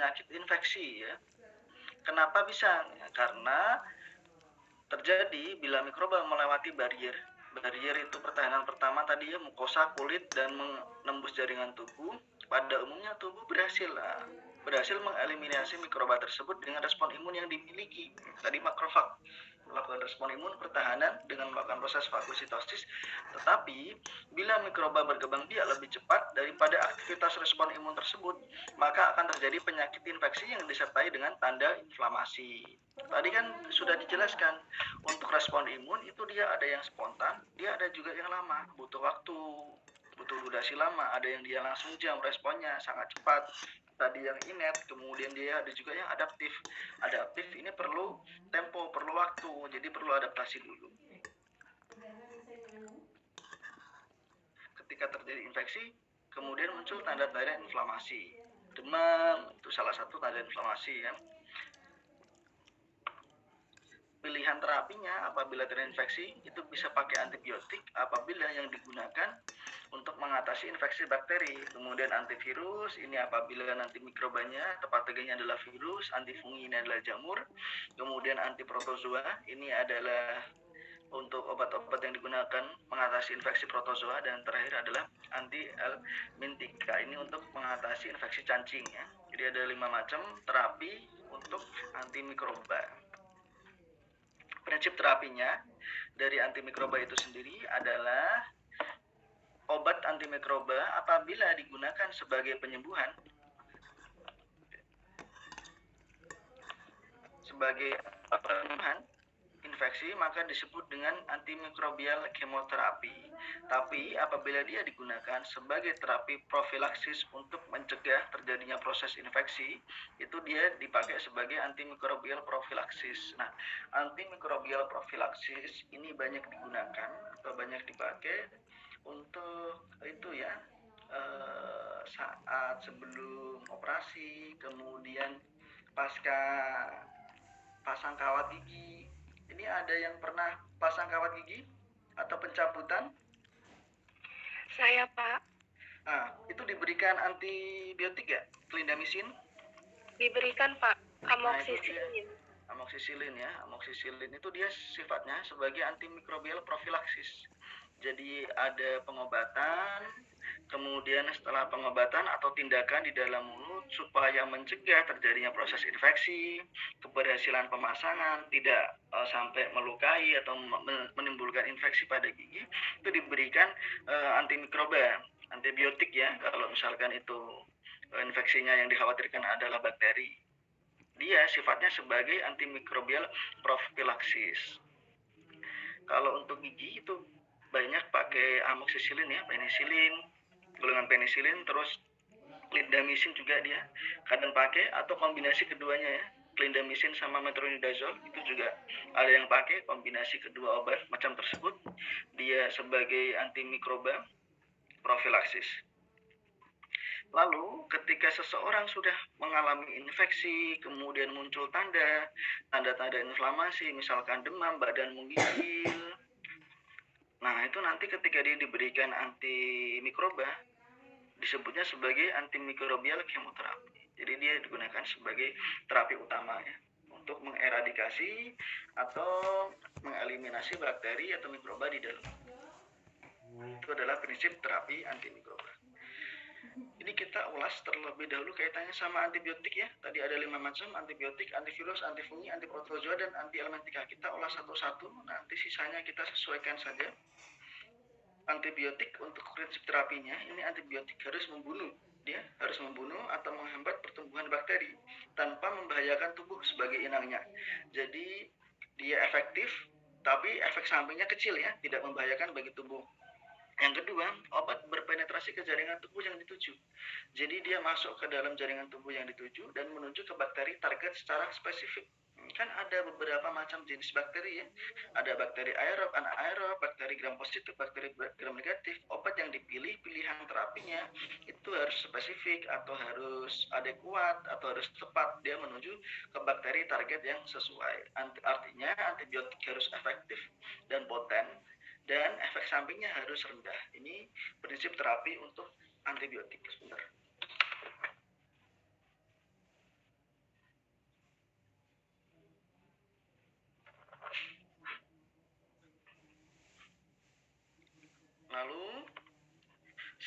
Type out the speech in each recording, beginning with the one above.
penyakit infeksi ya. Kenapa bisa? Ya, karena terjadi bila mikroba melewati barier. Barier itu pertahanan pertama tadi ya, mukosa, kulit, dan menembus jaringan tubuh. Pada umumnya tubuh berhasil mengeliminasi mikroba tersebut dengan respon imun yang dimiliki. Tadi makrofag melakukan respon imun pertahanan dengan melakukan proses fagositosis. Tetapi bila mikroba berkembang biak lebih cepat daripada aktivitas respon imun tersebut, maka akan terjadi penyakit infeksi yang disertai dengan tanda inflamasi. Tadi kan sudah dijelaskan, untuk respon imun itu dia ada yang spontan, dia ada juga yang lama, butuh waktu, butuh durasi lama, ada yang dia langsung jam responnya sangat cepat. Tadi yang inet, kemudian dia ada juga yang adaptif. Adaptif ini perlu tempo, perlu waktu, jadi perlu adaptasi dulu. Ketika terjadi infeksi, kemudian muncul tanda-tanda inflamasi. Demam itu salah satu tanda inflamasi ya. Pilihan terapinya apabila terinfeksi itu bisa pakai antibiotik apabila yang digunakan untuk mengatasi infeksi bakteri. Kemudian antivirus ini apabila nanti mikrobanya atau patogennya adalah virus, antifungi ini adalah jamur. Kemudian antiprotozoa ini adalah untuk obat-obat yang digunakan mengatasi infeksi protozoa, dan terakhir adalah anti-helmintika ini untuk mengatasi infeksi cacing ya. Jadi ada 5 macam terapi untuk antimikroba. Prinsip terapinya dari antimikroba itu sendiri adalah obat antimikroba apabila digunakan sebagai penyembuhan, infeksi, maka disebut dengan antimikrobial kemoterapi. Tapi apabila dia digunakan sebagai terapi profilaksis untuk mencegah terjadinya proses infeksi, itu dia dipakai sebagai antimikrobial profilaksis. Nah, antimikrobial profilaksis ini banyak digunakan atau banyak dipakai untuk itu ya, saat sebelum operasi, kemudian pasca pasang kawat gigi. Ini ada yang pernah pasang kawat gigi atau pencabutan? Saya, Pak. Nah, itu diberikan antibiotik ya? Clindamycin? Diberikan, Pak. Amoxicillin. Amoxicillin ya. Amoxicillin itu dia sifatnya sebagai antimikrobial profilaksis. Jadi ada pengobatan, kemudian setelah pengobatan atau tindakan di dalam mulut supaya mencegah terjadinya proses infeksi, keberhasilan pemasangan tidak sampai melukai atau menimbulkan infeksi pada gigi, itu diberikan antimikroba, antibiotik ya, kalau misalkan itu infeksinya yang dikhawatirkan adalah bakteri. Dia sifatnya sebagai antimikrobial profilaksis. Kalau untuk gigi itu banyak pakai amoxicillin ya, penicillin, golongan penicillin, terus clindamycin juga dia kadang pakai, atau kombinasi keduanya ya, clindamycin sama metronidazole itu juga ada yang pakai kombinasi kedua obat macam tersebut, dia sebagai antimikroba profilaksis. Lalu ketika seseorang sudah mengalami infeksi, kemudian muncul tanda-tanda inflamasi, misalkan demam, badan menggigil. Nah, itu nanti ketika dia diberikan antimikroba, disebutnya sebagai antimikrobial kemoterapi. Jadi dia digunakan sebagai terapi utama ya, untuk mengeradikasi atau mengeliminasi bakteri atau mikroba di dalam. Itu adalah prinsip terapi antimikroba. Ini kita ulas terlebih dahulu kaitannya sama antibiotik ya. Tadi ada 5 macam antibiotik, antivirus, antifungi, antiprotozoa, dan antihelmintika. Kita ulas satu-satu, nanti sisanya kita sesuaikan saja. Antibiotik untuk prinsip terapinya, ini antibiotik harus membunuh. Dia harus membunuh atau menghambat pertumbuhan bakteri tanpa membahayakan tubuh sebagai inangnya. Jadi dia efektif, tapi efek sampingnya kecil ya, tidak membahayakan bagi tubuh. Yang kedua, obat berpenetrasi ke jaringan tubuh yang dituju. Jadi dia masuk ke dalam jaringan tubuh yang dituju dan menuju ke bakteri target secara spesifik. Kan ada beberapa macam jenis bakteri ya. Ada bakteri aerob, anaerob, bakteri gram positif, bakteri gram negatif. Obat yang dipilih, pilihan terapinya itu harus spesifik atau harus adekuat atau harus tepat. Dia menuju ke bakteri target yang sesuai. Artinya antibiotik harus efektif dan poten, dan efek sampingnya harus rendah. Ini prinsip terapi untuk antibiotik. Sebentar.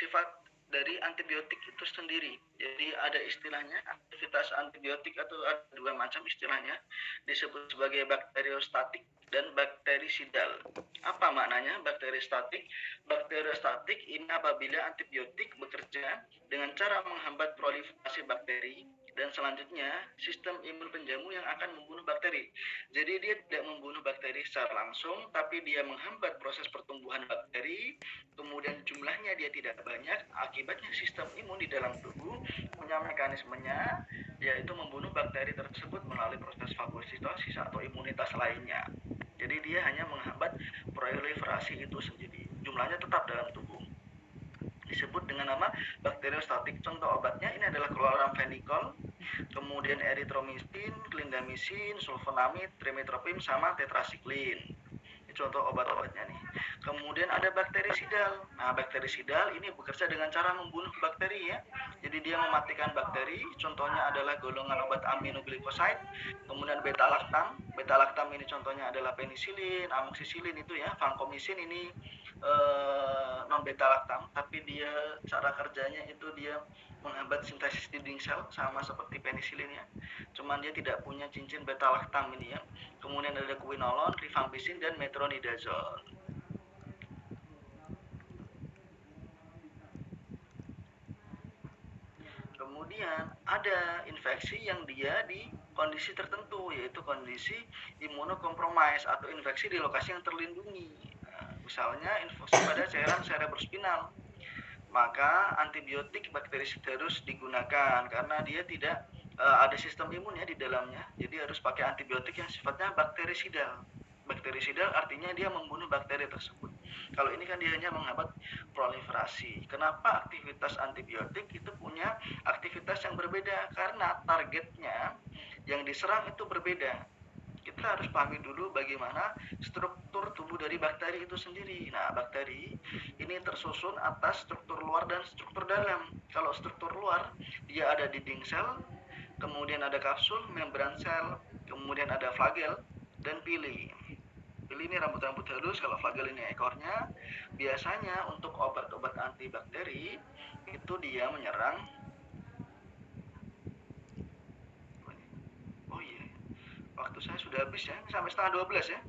sifat dari antibiotik itu sendiri. Jadi ada istilahnya aktivitas antibiotik atau ada dua macam istilahnya, disebut sebagai bakteriostatik dan bakterisidal. Apa maknanya bakteriostatik? Bakteriostatik ini apabila antibiotik bekerja dengan cara menghambat proliferasi bakteri dan selanjutnya sistem imun penjamu yang akan membunuh bakteri. Jadi dia tidak membunuh bakteri secara langsung, tapi dia menghambat proses pertumbuhan bakteri, kemudian jumlahnya dia tidak banyak, akibatnya sistem imun di dalam tubuh punya mekanismenya, yaitu membunuh bakteri tersebut melalui proses fagositosis atau imunitas lainnya. Jadi dia hanya menghambat proliferasi itu sendiri, jumlahnya tetap dalam tubuh. Disebut dengan nama bakteriostatik. Contoh obatnya ini adalah chloramphenicol, kemudian erythromycin, clindamycin, sulfonamid, trimethoprim, sama tetrasiklin. Ini contoh obat-obatnya nih. Kemudian ada bakterisidal. Nah, bakterisidal ini bekerja dengan cara membunuh bakteri ya. Jadi dia mematikan bakteri. Contohnya adalah golongan obat aminoglikoside. Kemudian beta-lactam. Beta-lactam ini contohnya adalah penisilin, amoxicillin itu ya. Vancomycin ini non beta-lactam, tapi dia cara kerjanya itu dia menghambat sintesis dinding sel sama seperti penisilin ya. Cuman dia tidak punya cincin beta-lactam ini ya. Kemudian ada quinolone, rifampicin, dan metronidazole. Kemudian ada infeksi yang dia di kondisi tertentu, yaitu kondisi imunokompromis atau infeksi di lokasi yang terlindungi. Nah, misalnya infeksi pada cairan cerebrospinal, maka antibiotik bakterisidalus digunakan karena dia tidak ada sistem imun ya di dalamnya. Jadi harus pakai antibiotik yang sifatnya bakterisidal. Bakterisidal artinya dia membunuh bakteri tersebut. Kalau ini kan dia hanya menghambat proliferasi. Kenapa aktivitas antibiotik itu punya aktivitas yang berbeda? Karena targetnya yang diserang itu berbeda. Kita harus pahami dulu bagaimana struktur tubuh dari bakteri itu sendiri. Nah, bakteri ini tersusun atas struktur luar dan struktur dalam. Kalau struktur luar, dia ada dinding sel, kemudian ada kapsul, membran sel, kemudian ada flagel, dan pili. Pili ini rambut-rambut halus, kalau flagel ini ekornya. Biasanya untuk obat-obat antibakteri, itu dia menyerang waktu saya sudah habis ya, sampai setengah 12 ya.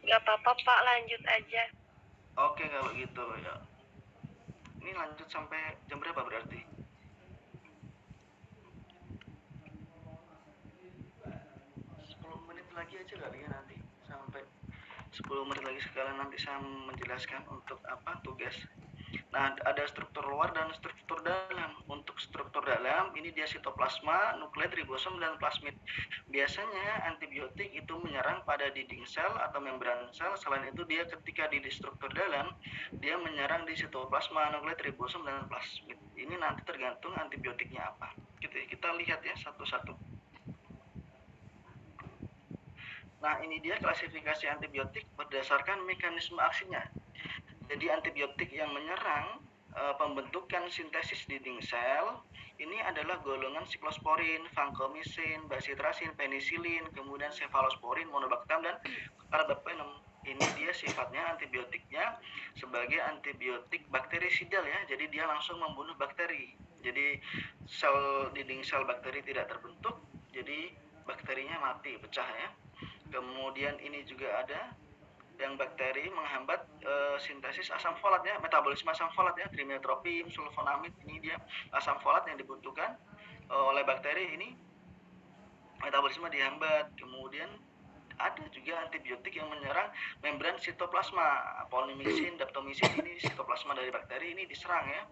Gak apa-apa Pak, lanjut aja. Oke kalau gitu ya. Ini lanjut sampai jam berapa berarti? 10 menit lagi aja kali ya nanti. Sampai 10 menit lagi sekalian nanti saya menjelaskan untuk apa tugas. Nah, ada struktur luar dan struktur dalam. Untuk struktur dalam, ini dia sitoplasma, nukleat, ribosom, dan plasmid. Biasanya antibiotik itu menyerang pada dinding sel atau membran sel. Selain itu, dia ketika di struktur dalam, dia menyerang di sitoplasma, nukleat, ribosom, dan plasmid. Ini nanti tergantung antibiotiknya apa. Kita lihat ya satu-satu. Nah, ini dia klasifikasi antibiotik berdasarkan mekanisme aksinya. Jadi antibiotik yang menyerang pembentukan sintesis dinding sel ini adalah golongan siklosporin, vancomycin, bacitracin, penisilin, kemudian cephalosporin, monobactam, dan carbapenem. Ini dia sifatnya antibiotiknya sebagai antibiotik bakterisidal ya. Jadi dia langsung membunuh bakteri. Jadi sel dinding sel bakteri tidak terbentuk, jadi bakterinya mati, pecah ya. Kemudian ini juga ada yang bakteri menghambat sintesis asam folat ya, metabolisme asam folat ya, trimethoprim, sulfonamid, ini dia asam folat yang dibutuhkan oleh bakteri ini, metabolisme dihambat. Kemudian ada juga antibiotik yang menyerang membran sitoplasma, polymyxin, daptomycin, ini sitoplasma dari bakteri ini diserang ya.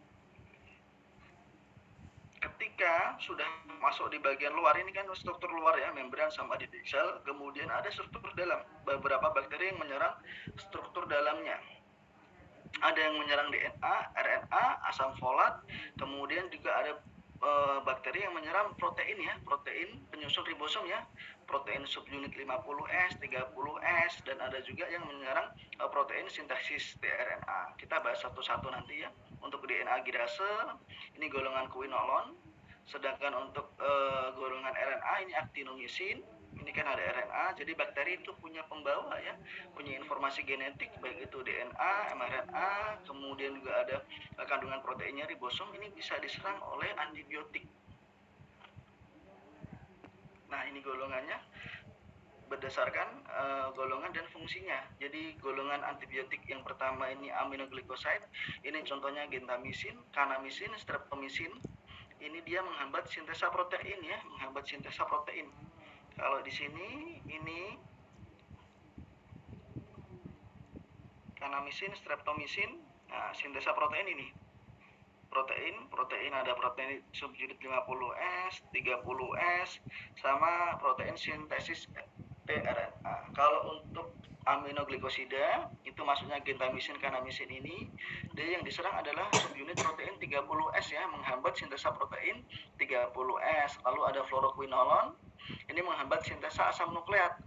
Ketika sudah masuk di bagian luar, ini kan struktur luar ya, membran sama dinding sel, kemudian ada struktur dalam. Beberapa bakteri yang menyerang struktur dalamnya. Ada yang menyerang DNA, RNA, asam folat, kemudian juga ada bakteri yang menyerang protein ya, protein penyusun ribosom ya, protein subunit 50S, 30S, dan ada juga yang menyerang protein sintesis tRNA. Kita bahas satu-satu nanti ya. Untuk DNA girase, ini golongan quinolone, sedangkan untuk golongan RNA ini actinomycin, Ini kan ada RNA, jadi bakteri itu punya pembawa ya, punya informasi genetik, baik itu DNA, mRNA, kemudian juga ada kandungan proteinnya ribosom, ini bisa diserang oleh antibiotik. Nah, ini golongannya berdasarkan golongan dan fungsinya. Jadi golongan antibiotik yang pertama ini aminoglycoside, ini contohnya gentamisin, kanamisin, streptomisin. Ini dia menghambat sintesa protein ya, menghambat sintesa protein. Kalau di sini ini kanamisin, streptomisin, nah sintesa protein ini. Protein ada protein subunit 50S, 30S, sama protein sintesis tRNA. Kalau untuk aminoglikosida itu maksudnya gentamisin, kanamisin ini, dia yang diserang adalah subunit protein 30S ya, menghambat sintesa protein 30S. Lalu ada fluoroquinolon, ini menghambat sintesa asam nukleat.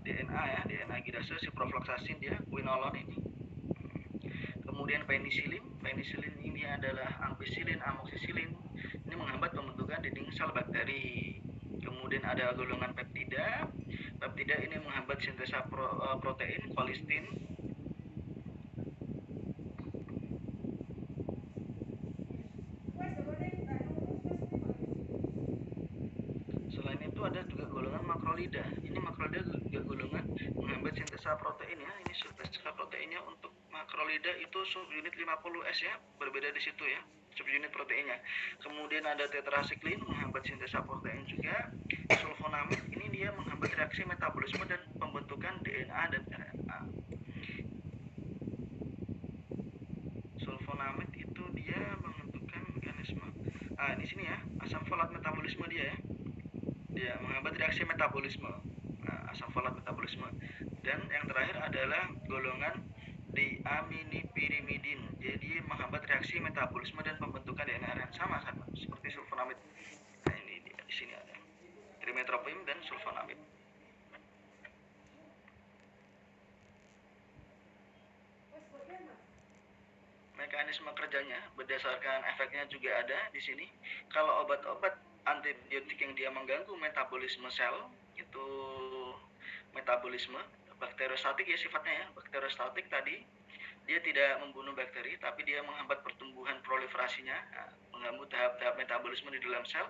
DNA ya, DNA gidase, ciprofloxacin dia, quinolon ini. Kemudian penicillin ini adalah ampicillin, amoxicillin. Ini menghambat pembentukan dinding sel bakteri. Kemudian ada golongan peptida. Peptida ini menghambat sintesa protein, colistin. Selain itu ada juga golongan makrolida. Ini makrolida juga golongan menghambat sintesa protein ya. Ini sintesa proteinnya untuk makrolida itu subunit 50S ya, berbeda di situ ya, subunit proteinnya. Kemudian ada tetrasiklin menghambat sintesa protein juga. Sulfonamid ini dia menghambat reaksi metabolisme dan pembentukan DNA dan RNA. Sulfonamid itu dia menentukan mekanisme. Nah, di sini ya, asam folat metabolisme dia ya. Dia menghambat reaksi metabolisme. Nah, asam folat metabolisme. Dan yang terakhir adalah golongan diaminipirimidin. Jadi menghambat reaksi metabolisme dan pembentukan DNA sama seperti sulfonamid. Nah, ini dia di sini ada trimethoprim dan sulfonamid. Mekanisme kerjanya berdasarkan efeknya juga ada di sini. Kalau obat-obat antibiotik yang dia mengganggu metabolisme sel itu metabolisme bakteriostatik ya sifatnya ya, bakteriostatik tadi dia tidak membunuh bakteri tapi dia menghambat pertumbuhan proliferasinya, mengganggu tahap-tahap metabolisme di dalam sel.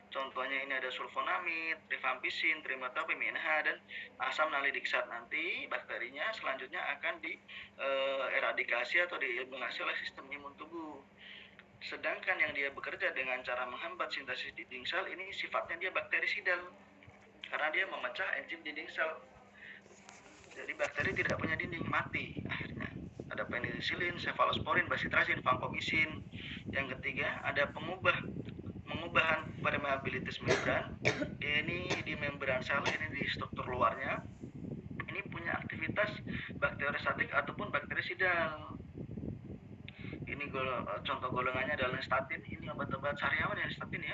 Contohnya ini ada sulfonamid, rifampisin, trimethoprim INH, dan asam nalidiksat. Nanti bakterinya selanjutnya akan dieradikasi atau dieliminasi oleh sistem imun tubuh. Sedangkan yang dia bekerja dengan cara menghambat sintesis dinding sel ini sifatnya dia bakterisidal karena dia memecah enzim dinding sel. Jadi bakteri tidak punya dinding, mati akhirnya. Ada penicillin, cephalosporin, bacitracin, vancomycin. Yang ketiga ada pengubahan permeabilitas membran. Ini di membran sel, ini di struktur luarnya. Ini punya aktivitas bakteriostatik ataupun bakterisidal. Ini contoh golongannya adalah statin. Ini obat-obat sariawan ya, statin ya.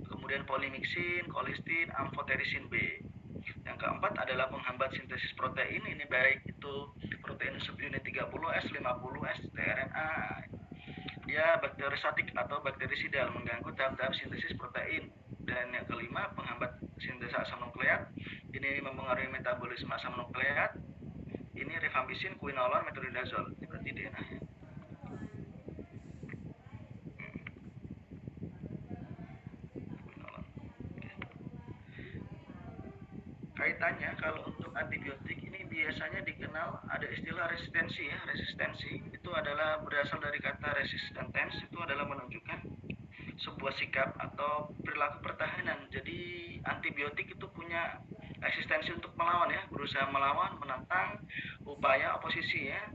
Kemudian polimixin, colistin, amphoterisin B. Yang keempat adalah penghambat sintesis protein. Ini baik itu protein subunit 30S, 50S, tRNA. Dia bakteriostatik atau bakterisidal, mengganggu tahap-tahap sintesis protein. Dan yang kelima, penghambat sintesa asam nukleat. Ini mempengaruhi metabolisme asam nukleat. Ini rifampisin, quinolon, metronidazole. Ini berarti DNA-nya. Kaitannya kalau untuk antibiotik ini biasanya dikenal ada istilah resistensi ya. Resistensi itu adalah berasal dari kata resistance, itu adalah menunjukkan sebuah sikap atau perilaku pertahanan. Jadi antibiotik itu punya eksistensi untuk melawan ya, berusaha melawan, menantang upaya oposisi ya.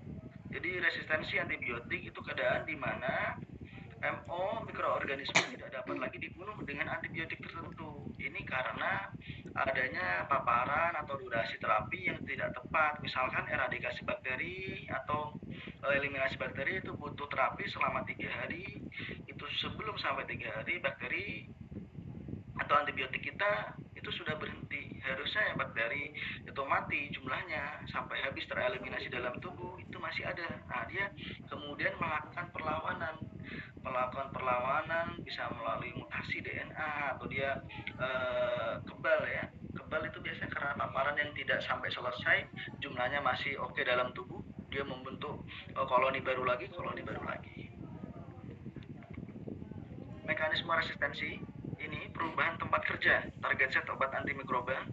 Jadi resistensi antibiotik itu keadaan di mana MO mikroorganisme tidak dapat lagi dibunuh dengan antibiotik tertentu. Ini karena adanya paparan atau durasi terapi yang tidak tepat. Misalkan eradikasi bakteri atau eliminasi bakteri itu butuh terapi selama 3 hari. Itu sebelum sampai 3 hari bakteri atau antibiotik kita itu sudah berhenti. Harusnya yang bakteri itu mati jumlahnya sampai habis tereliminasi dalam tubuh, itu masih ada. Nah, dia kemudian melakukan perlawanan melakukan perlawanan, bisa melalui mutasi DNA, atau dia kebal ya. Kebal itu biasanya karena paparan yang tidak sampai selesai, jumlahnya masih oke dalam tubuh, dia membentuk koloni baru lagi. Mekanisme resistensi ini perubahan tempat kerja target set obat antimikroba.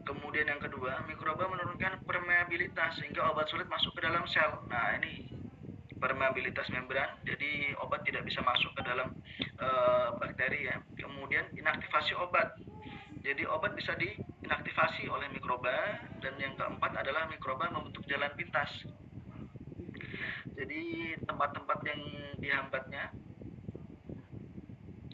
Kemudian yang kedua, mikroba menurunkan permeabilitas sehingga obat sulit masuk ke dalam sel. Nah, ini permeabilitas membran, jadi obat tidak bisa masuk ke dalam bakteri ya. Kemudian inaktivasi obat, jadi obat bisa diinaktivasi oleh mikroba. Dan yang keempat adalah mikroba membentuk jalan pintas, jadi tempat-tempat yang dihambatnya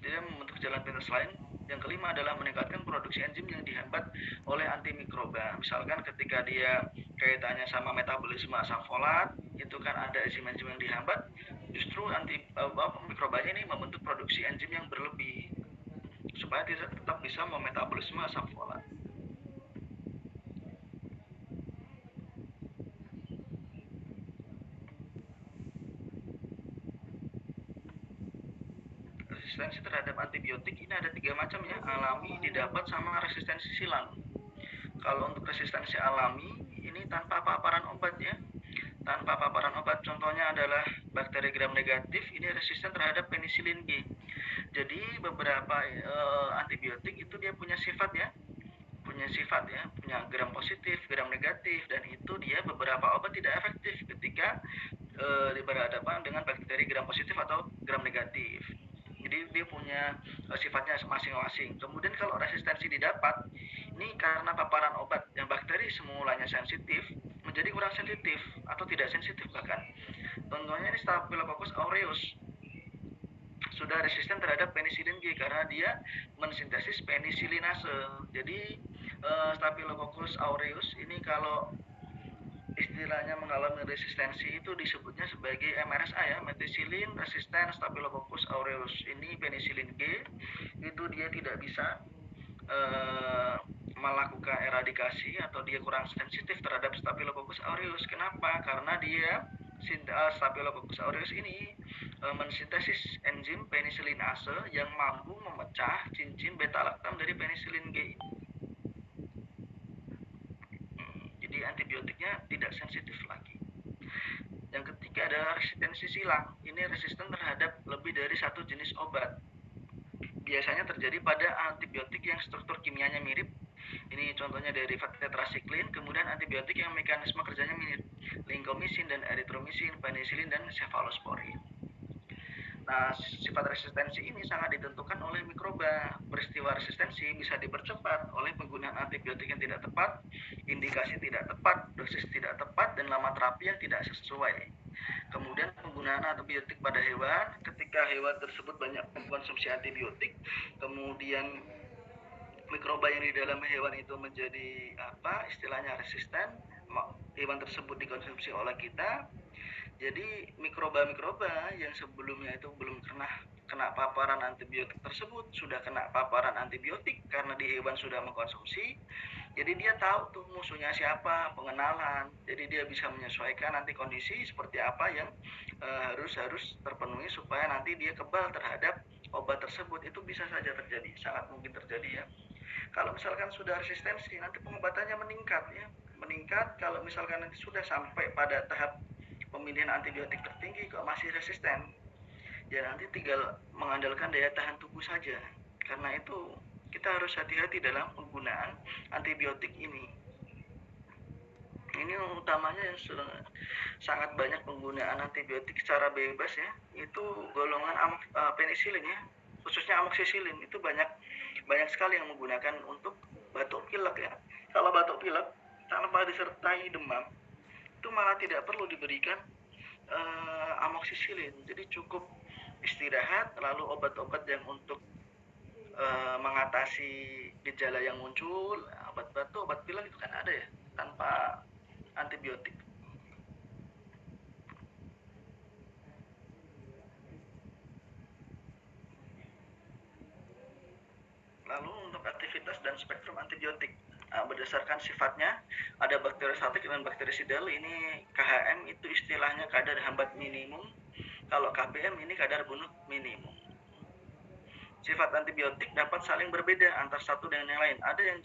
dia membentuk jalan pintas lain. Yang kelima adalah meningkatkan produksi enzim yang dihambat oleh antimikroba. Misalkan ketika dia kaitannya sama metabolisme asam folat, itu kan ada enzim-enzim yang dihambat, justru mikrobanya ini membentuk produksi enzim yang berlebih supaya tetap bisa memetabolisme asam folat. Resistensi terhadap antibiotik ini ada 3 macam ya, alami, didapat, sama resistensi silang. Kalau untuk resistensi alami ini tanpa paparan obat ya, tanpa paparan obat, contohnya adalah bakteri gram negatif, ini resisten terhadap penisilin G. Jadi beberapa antibiotik itu dia punya sifat ya, punya gram positif, gram negatif, dan itu dia beberapa obat tidak efektif ketika berhadapan dengan bakteri gram positif atau gram negatif. Jadi dia punya sifatnya masing-masing. Kemudian kalau resistensi didapat, ini karena paparan obat yang bakteri semulanya sensitif menjadi kurang sensitif atau tidak sensitif bahkan. Contohnya ini Staphylococcus aureus sudah resisten terhadap penisilin G karena dia mensintesis penisilinase. Jadi Staphylococcus aureus ini kalau istilahnya mengalami resistensi itu disebutnya sebagai MRSA ya, methicillin resistant Staphylococcus aureus. Ini penisilin G itu dia tidak bisa melakukan eradikasi atau dia kurang sensitif terhadap Staphylococcus aureus. Kenapa? Karena dia Staphylococcus aureus ini mensintesis enzim penisilinase yang mampu memecah cincin beta laktam dari penisilin G. Jadi antibiotiknya tidak sensitif lagi. Yang ketiga adalah resistensi silang. Ini resisten terhadap lebih dari satu jenis obat. Biasanya terjadi pada antibiotik yang struktur kimianya mirip. Ini contohnya derivat tetrasiklin, kemudian antibiotik yang mekanisme kerjanya mirip, linkomisin dan eritromisin, penisilin dan cefalosporin. Nah, sifat resistensi ini sangat ditentukan oleh mikroba. Peristiwa resistensi bisa dipercepat oleh penggunaan antibiotik yang tidak tepat, indikasi tidak tepat, dosis tidak tepat, dan lama terapi yang tidak sesuai. Kemudian penggunaan antibiotik pada hewan, ketika hewan tersebut banyak mengkonsumsi antibiotik, kemudian mikroba yang di dalam hewan itu menjadi istilahnya resisten, hewan tersebut dikonsumsi oleh kita. Jadi mikroba-mikroba yang sebelumnya itu belum pernah kena paparan antibiotik tersebut sudah kena paparan antibiotik karena di hewan sudah mengkonsumsi. Jadi dia tahu tuh musuhnya siapa, pengenalan. Jadi dia bisa menyesuaikan nanti kondisi seperti apa yang harus terpenuhi supaya nanti dia kebal terhadap obat tersebut. Itu bisa saja terjadi, sangat mungkin terjadi ya. Kalau misalkan sudah resistensi, nanti pengobatannya meningkat ya. Meningkat kalau misalkan nanti sudah sampai pada tahap pemilihan antibiotik tertinggi kok masih resisten, ya nanti tinggal mengandalkan daya tahan tubuh saja. Karena itu kita harus hati-hati dalam penggunaan antibiotik ini. Ini utamanya yang sangat banyak penggunaan antibiotik secara bebas ya, itu golongan penisilin ya, khususnya amoksisilin itu banyak sekali yang menggunakan untuk batuk pilek ya. Kalau batuk pilek tanpa disertai demam itu malah tidak perlu diberikan amoksisilin. Jadi cukup istirahat, lalu obat-obat yang untuk mengatasi gejala yang muncul, obat batuk, obat pilek itu kan ada ya, tanpa antibiotik. Lalu untuk aktivitas dan spektrum antibiotik, berdasarkan sifatnya ada bakteriostatik dan bakterisidal. Ini KHM itu istilahnya kadar hambat minimum. Kalau KBM ini kadar bunuh minimum. Sifat antibiotik dapat saling berbeda antar satu dengan yang lain. Ada yang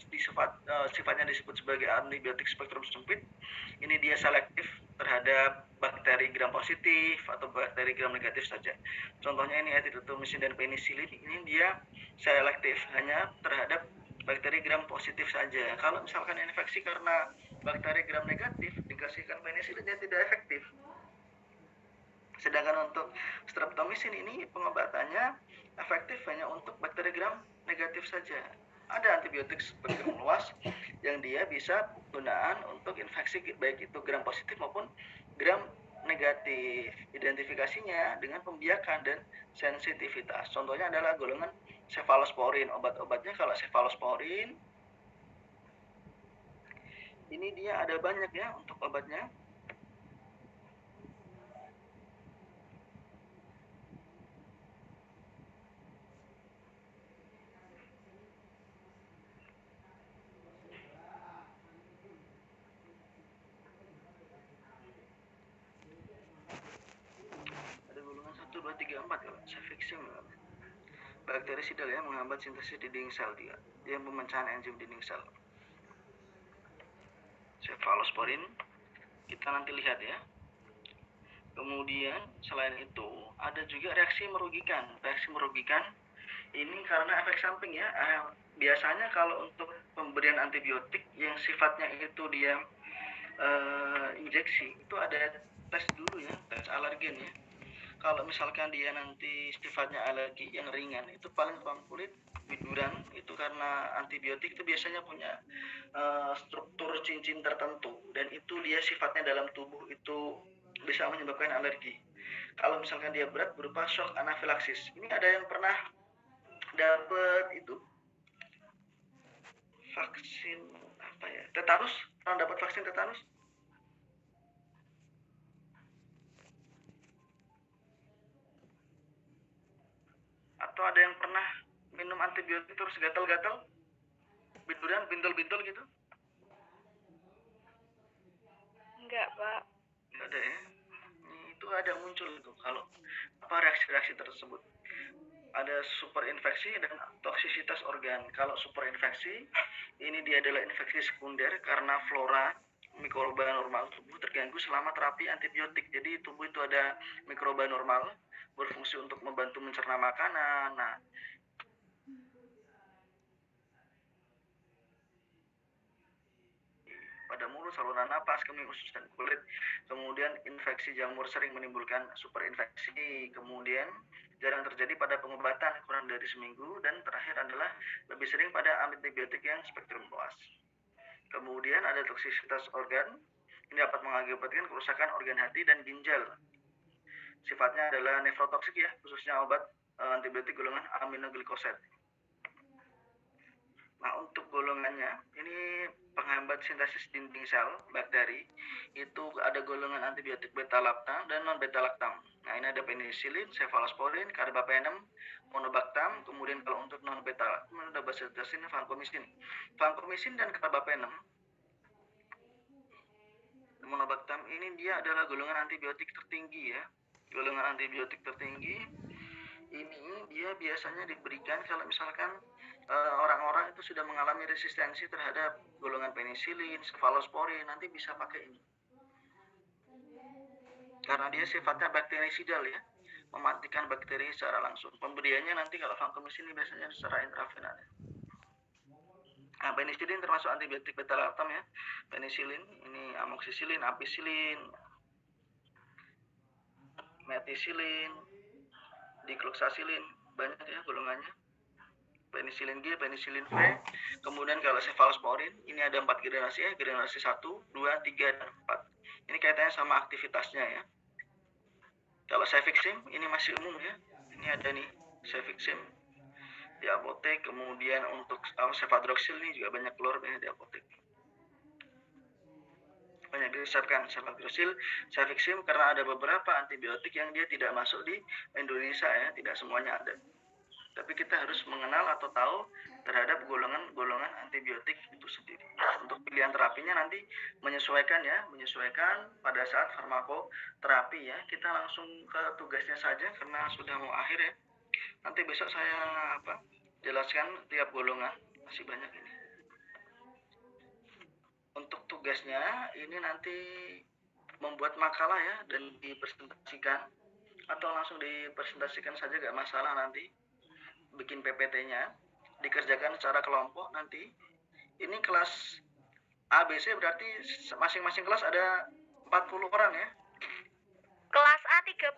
sifatnya disebut sebagai antibiotik spektrum sempit. Ini dia selektif terhadap bakteri gram positif atau bakteri gram negatif saja. Contohnya ini Erythromycin dan penicillin, ini dia selektif hanya terhadap bakteri gram positif saja. Kalau misalkan infeksi karena bakteri gram negatif dikasihkan penicillin, dia tidak efektif. Sedangkan untuk streptomycin ini pengobatannya efektif hanya untuk bakteri gram negatif saja. Ada antibiotik spektrum luas yang dia bisa gunaan untuk infeksi baik itu gram positif maupun gram negatif. Identifikasinya dengan pembiakan dan sensitivitas. Contohnya adalah golongan cefalosporin. Obat-obatnya kalau cefalosporin ini dia ada banyak ya untuk obatnya. Ada golongan 1, 2, 3, 4 kalau cefixim. Bakteri sidal ya menghambat sintesis dinding sel dia. Dia pemecahan enzim dinding sel. Cefalosporin kita nanti lihat ya. Kemudian selain itu ada juga reaksi merugikan. Reaksi merugikan ini karena efek samping ya. Biasanya kalau untuk pemberian antibiotik yang sifatnya itu dia injeksi, itu ada tes dulu ya, tes alergen ya. Kalau misalkan dia nanti sifatnya alergi yang ringan, itu paling kulit, biduran, itu karena antibiotik itu biasanya punya struktur cincin tertentu, dan itu dia sifatnya dalam tubuh itu bisa menyebabkan alergi. Kalau misalkan dia berat berupa shock anafilaksis, ini ada yang pernah dapat itu vaksin apa ya, tetanus, pernah dapat vaksin tetanus? Atau ada yang pernah minum antibiotik terus gatal-gatal, biduran, bintul-bintul gitu? Enggak, Pak. Enggak ada ya. Itu ada muncul itu kalau apa reaksi-reaksi tersebut. Ada superinfeksi dan toksisitas organ. Kalau superinfeksi ini dia adalah infeksi sekunder karena flora mikroba normal tubuh terganggu selama terapi antibiotik. Jadi tubuh itu ada mikroba normal berfungsi untuk membantu mencerna makanan. Nah, pada mulut, saluran napas, kemih, usus, dan kulit. Kemudian infeksi jamur sering menimbulkan superinfeksi. Kemudian jarang terjadi pada pengobatan kurang dari seminggu. Dan terakhir adalah lebih sering pada antibiotik yang spektrum luas. Kemudian ada toksisitas organ. Ini dapat mengakibatkan kerusakan organ hati dan ginjal. Sifatnya adalah nefrotoksik ya, khususnya obat antibiotik golongan aminoglikosid. Nah, untuk golongannya, ini penghambat sintesis dinding sel bakteri, itu ada golongan antibiotik beta-lactam dan non-beta-lactam. Nah, ini ada penicillin, cefalosporin, carbapenem, monobactam, kemudian kalau untuk non-beta-lactam ada bacitracin, vancomycin. Vancomycin dan carbapenem, monobactam ini dia adalah golongan antibiotik tertinggi ya. Golongan antibiotik tertinggi ini dia biasanya diberikan kalau misalkan orang-orang itu sudah mengalami resistensi terhadap golongan penicillin, cefalosporin, nanti bisa pakai ini. Karena dia sifatnya bakterisidal ya, mematikan bakteri secara langsung. Pemberiannya nanti kalau vancomycin ini biasanya secara intravenal. Nah, penicillin termasuk antibiotik beta-lactam ya. Penicillin ini amoxicillin, ampicillin, methicillin, dicloxacillin, banyak ya golongannya. Penicillin G, penicillin V. Kemudian kalau cefalosporin, ini ada 4 generasi ya, generasi 1, 2, 3, dan 4. Ini kaitannya sama aktivitasnya ya. Kalau cefixim, ini masih umum ya. Ini ada nih, cefixim di apotek. Kemudian untuk cefadroxil ini juga banyak keluar di apotek. Banyak diresepkan cefadroxil, cefixim, karena ada beberapa antibiotik yang dia tidak masuk di Indonesia ya, tidak semuanya ada. tapi kita harus mengenal atau tahu terhadap golongan-golongan antibiotik itu sendiri. Untuk pilihan terapinya nanti menyesuaikan pada saat farmakoterapi ya. Kita langsung ke tugasnya saja karena sudah mau akhir ya. Nanti besok saya jelaskan tiap golongan, masih banyak ini. Untuk tugasnya ini nanti membuat makalah ya dan dipresentasikan, atau langsung dipresentasikan saja gak masalah, nanti bikin PPT-nya dikerjakan secara kelompok. Nanti ini kelas ABC berarti masing-masing kelas ada 40 orang ya. Kelas A 30